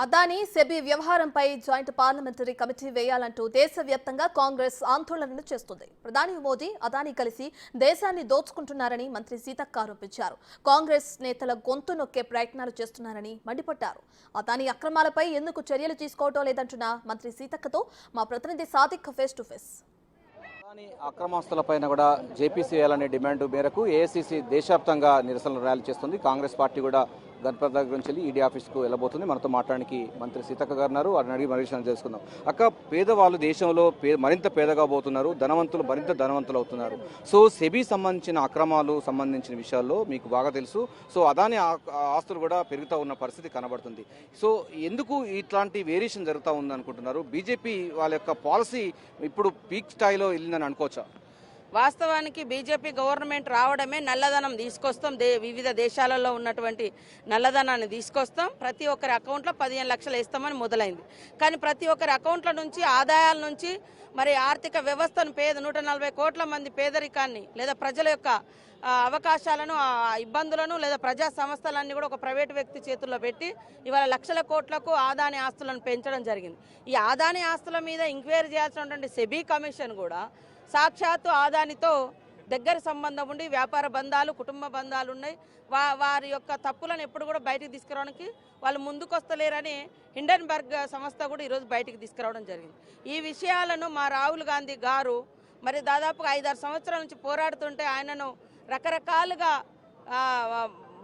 Adani SEBI వ్యవహారంపై joint parliamentary committee వేయాలంటూ దేశవ్యాప్తంగా కాంగ్రెస్ ఆందోళనలు చేస్తుంది. ప్రధాని మోదీ అదానీ కలిసి దేశాన్ని దోచుకుంటున్నారని మంత్రి సీతక్క ఆరోపించారు. కాంగ్రెస్ నేతల గొంతు నొక్కే ప్రయత్నాలు చేస్తున్నారని మండిపడ్డారు. అదానీ అక్రమాలపై ఎందుకు చర్యలు తీసుకోవడం లేదంటున్న మంత్రి సీతక్కతో మా ప్రతినిధి Sadiq face to face. Adani అక్రమాస్తులపైన కూడా జేపీసీ వేయాలనే డిమాండ్ మేరకు ఏఐసీసీ దేశవ్యాప్తంగా నిరసనలు ర్యాలీ చేస్తుంది. కాంగ్రెస్ పార్టీ కూడా గణపతి దగ్గర నుంచి ఈడీ ఆఫీస్కు వెళ్ళబోతుంది. మనతో మాట్లాడడానికి మంత్రి సీతక్క గారు ఉన్నారు. వారిని అడిగి మరీ తెలుసుకుందాం. అక్క, పేదవాళ్ళు దేశంలో మరింత పేదగా పోతున్నారు, ధనవంతులు మరింత ధనవంతులు అవుతున్నారు. సో సెబీ సంబంధించిన అక్రమాలు సంబంధించిన విషయాల్లో మీకు బాగా తెలుసు. సో అదానీ ఆస్తులు కూడా పెరుగుతూ ఉన్న పరిస్థితి కనబడుతుంది. సో ఎందుకు ఇట్లాంటి వేరియేషన్ జరుగుతూ ఉంది అనుకుంటున్నారు? బీజేపీ వాళ్ళ యొక్క పాలసీ ఇప్పుడు పీక్ స్థాయిలో వెళ్ళిందని అనుకోవచ్చా? వాస్తవానికి బీజేపీ గవర్నమెంట్ రావడమే నల్లధనం తీసుకొస్తాం, వివిధ దేశాలలో ఉన్నటువంటి నల్లధనాన్ని తీసుకొస్తాం, ప్రతి ఒక్కరి అకౌంట్లో 15 లక్షలు వేస్తామని మొదలైంది. కానీ ప్రతి ఒక్కరి అకౌంట్ల నుంచి ఆదాయాల నుంచి మరి ఆర్థిక వ్యవస్థను 140 కోట్ల మంది పేదరికాన్ని లేదా ప్రజల యొక్క అవకాశాలను ఇబ్బందులను లేదా ప్రజా సంస్థలన్నీ కూడా ఒక ప్రైవేటు వ్యక్తి చేతుల్లో పెట్టి ఇవాళ లక్షల కోట్లకు అదానీ ఆస్తులను పెంచడం జరిగింది. ఈ అదానీ ఆస్తుల మీద ఎంక్వైరీ చేయాల్సినటువంటి సెబీ కమిషన్ కూడా సాక్షాత్తు అదానీతో దగ్గర సంబంధం ఉండి వ్యాపార బంధాలు, కుటుంబ బంధాలు ఉన్నాయి. వారి యొక్క తప్పులను ఎప్పుడు కూడా బయటికి తీసుకురావడానికి వాళ్ళు ముందుకొస్తలేరని హిండెన్బర్గ్ సంస్థ కూడా ఈరోజు బయటికి తీసుకురావడం జరిగింది. ఈ విషయాలను మా రాహుల్ గాంధీ గారు మరి దాదాపుగా 5-6 సంవత్సరాల నుంచి పోరాడుతుంటే ఆయనను రకరకాలుగా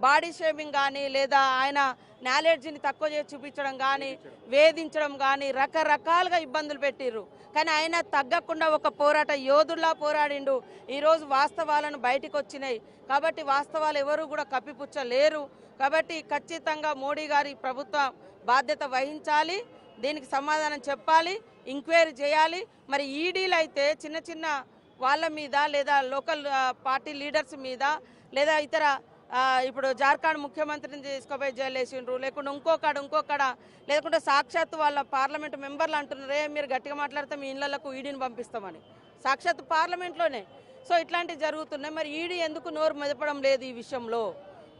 బాడీ షేమింగ్ కానీ లేదా ఆయన నాలెడ్జ్ని తక్కువ చేసి చూపించడం కానీ వేధించడం కానీ రకరకాలుగా ఇబ్బందులు పెట్టిర్రు. కానీ ఆయన తగ్గకుండా ఒక పోరాట యోధుల్లా పోరాడిండు. ఈరోజు వాస్తవాలను బయటకు వచ్చినాయి కాబట్టి వాస్తవాలు ఎవరు కూడా కప్పిపుచ్చలేరు. కాబట్టి ఖచ్చితంగా మోడీ గారి ప్రభుత్వం బాధ్యత వహించాలి, దీనికి సమాధానం చెప్పాలి, ఎంక్వైరీ చేయాలి. మరి ఈడీలు అయితే చిన్న చిన్న వాళ్ళ మీద లేదా లోకల్ పార్టీ లీడర్స్ మీద లేదా ఇతర ఇప్పుడు జార్ఖండ్ ముఖ్యమంత్రిని తీసుకుపోయి జైలు వేసిండ్రు, లేకుంటే ఇంకొకడ లేకుంటే సాక్షాత్తు వాళ్ళ పార్లమెంట్ మెంబర్లు అంటున్నారే మీరు గట్టిగా మాట్లాడితే మీ ఇళ్లకు ఈడీని పంపిస్తామని సాక్షాత్తు పార్లమెంట్లోనే. సో ఇట్లాంటివి జరుగుతున్నాయి. మరి ఈడీ ఎందుకు నోరు మెదపడం లేదు ఈ విషయంలో?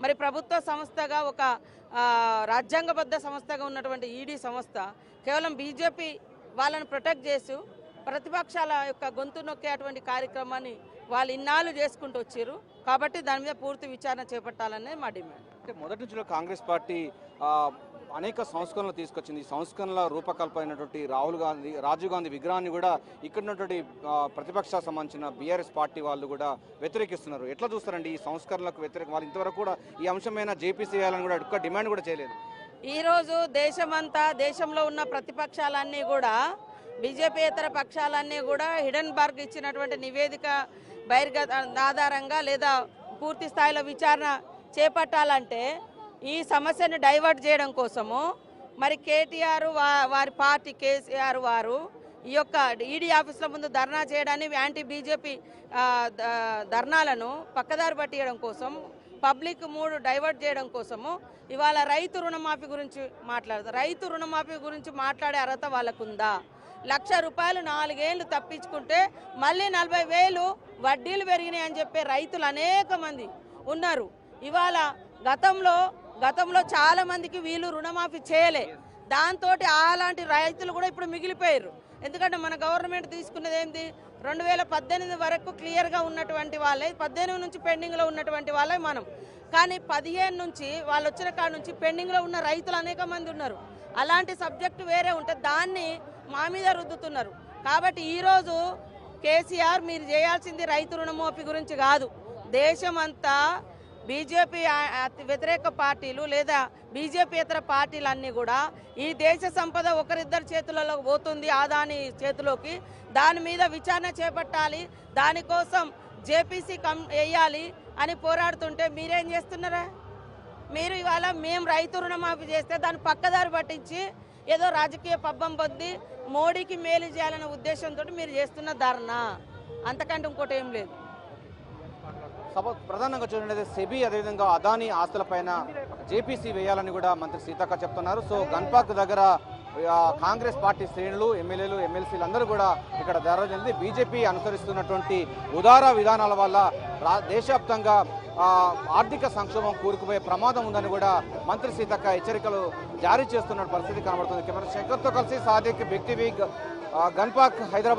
మరి ప్రభుత్వ సంస్థగా ఒక రాజ్యాంగబద్ధ సంస్థగా ఉన్నటువంటి ఈడీ సంస్థ కేవలం బీజేపీ వాళ్ళని ప్రొటెక్ట్ చేస్తూ ప్రతిపక్షాల యొక్క గొంతు నొక్కేటువంటి కార్యక్రమాన్ని వాళ్ళు ఇన్నాళ్ళు చేసుకుంటూ వచ్చారు. కాబట్టి దాని మీద పూర్తి విచారణ చేపట్టాలనే మా డిమాండ్. అంటే మొదటి నుంచి కాంగ్రెస్ పార్టీ అనేక సంస్కరణలు తీసుకొచ్చింది. సంస్కరణల రూపకల్పైనటువంటి రాజీవ్ గాంధీ విగ్రహాన్ని కూడా ఇక్కడ ఉన్నటువంటి ప్రతిపక్షాలకు సంబంధించిన బీఆర్ఎస్ పార్టీ వాళ్ళు కూడా వ్యతిరేకిస్తున్నారు. ఎట్లా చూస్తారండి ఈ సంస్కరణలకు వ్యతిరేకం? వాళ్ళు ఇంతవరకు కూడా ఈ అంశమైన జేపీసీ వేయాలని కూడా ఒక్క డిమాండ్ కూడా చేయలేదు. ఈరోజు దేశంలో ఉన్న ప్రతిపక్షాలన్నీ కూడా బీజేపీయేతర పక్షాలన్నీ కూడా హిడెన్బర్గ్ ఇచ్చినటువంటి నివేదిక బహిర్గత ఆధారంగా లేదా పూర్తి స్థాయిలో విచారణ చేపట్టాలంటే ఈ సమస్యను డైవర్ట్ చేయడం కోసము మరి కేటీఆర్ వారి పార్టీ కేసీఆర్ వారు ఈ యొక్క ఈడీ ఆఫీసుల ముందు ధర్నా చేయడాన్ని యాంటీ బీజేపీ ధర్నాలను పక్కదారి పట్టియడం కోసం పబ్లిక్ మూడు డైవర్ట్ చేయడం కోసము ఇవాళ రైతు రుణమాఫీ గురించి మాట్లాడతారు. రైతు రుణమాఫీ గురించి మాట్లాడే అర్హత వాళ్ళకుందా? ₹1,00,000 4 ఏళ్ళు తప్పించుకుంటే మళ్ళీ 40,000 వడ్డీలు పెరిగినాయి అని చెప్పే రైతులు అనేక మంది ఉన్నారు. ఇవాళ గతంలో చాలా మందికి వీళ్ళు రుణమాఫీ చేయలే. దాంతో అలాంటి రైతులు కూడా ఇప్పుడు మిగిలిపోయారు. ఎందుకంటే మన గవర్నమెంట్ తీసుకున్నది ఏంటి? 2018 వరకు క్లియర్గా ఉన్నటువంటి వాళ్ళే, 18 నుంచి పెండింగ్లో ఉన్నటువంటి వాళ్ళే మనం. కానీ 15 నుంచి వాళ్ళు వచ్చిన కాడ నుంచి పెండింగ్లో ఉన్న రైతులు అనేక మంది ఉన్నారు. అలాంటి సబ్జెక్టు వేరే ఉంటే దాన్ని మా మీద రుద్దుతున్నారు. కాబట్టి ఈరోజు కేసీఆర్ మీరు చేయాల్సింది రైతు రుణమాఫీ గురించి కాదు. దేశమంతా బీజేపీ వ్యతిరేక పార్టీలు లేదా బీజేపీయేతర పార్టీలన్నీ కూడా ఈ దేశ సంపద ఒకరిద్దరి చేతులలో పోతుంది అదానీ చేతిలోకి. దాని మీద విచారణ చేపట్టాలి, దానికోసం జేపీసీ వేయాలి అని పోరాడుతుంటే మీరేం చేస్తున్నారా? మీరు ఇవాళ మేము రైతు రుణమాఫీ చేస్తే దాన్ని పక్కదారి పట్టించి ఏదో రాజకీయ పబ్బం పొద్ది మోడీకి మేలు చేయాలనే ఉద్దేశంతో మీరు చేస్తున్న ధర్నా, అంతకంటే ఇంకోటి ఏం లేదు. ప్రధానంగా చూడండి, సెబీ అదేవిధంగా అదానీ ఆస్తులపైన జేపీసీ వేయాలని కూడా మంత్రి సీతక్క చెప్తున్నారు. సో గన్పాక్ దగ్గర కాంగ్రెస్ పార్టీ శ్రేణులు, ఎమ్మెల్యేలు, ఎమ్మెల్సీలు అందరూ కూడా ఇక్కడ ధర చెంది బీజేపీ అనుసరిస్తున్నటువంటి ఉదార విధానాల వల్ల దేశవ్యాప్తంగా ఆర్థిక సంక్షోభం కూరుకుపోయే ప్రమాదం ఉందని కూడా మంత్రి సీతక్క హెచ్చరికలు జారీ చేస్తున్న పరిస్థితి కనబడుతుంది. కెమెరా శంకర్తో కలిసి సాదిక్, బిగ్ టీవీ, గన్పాక్, హైదరాబాద్.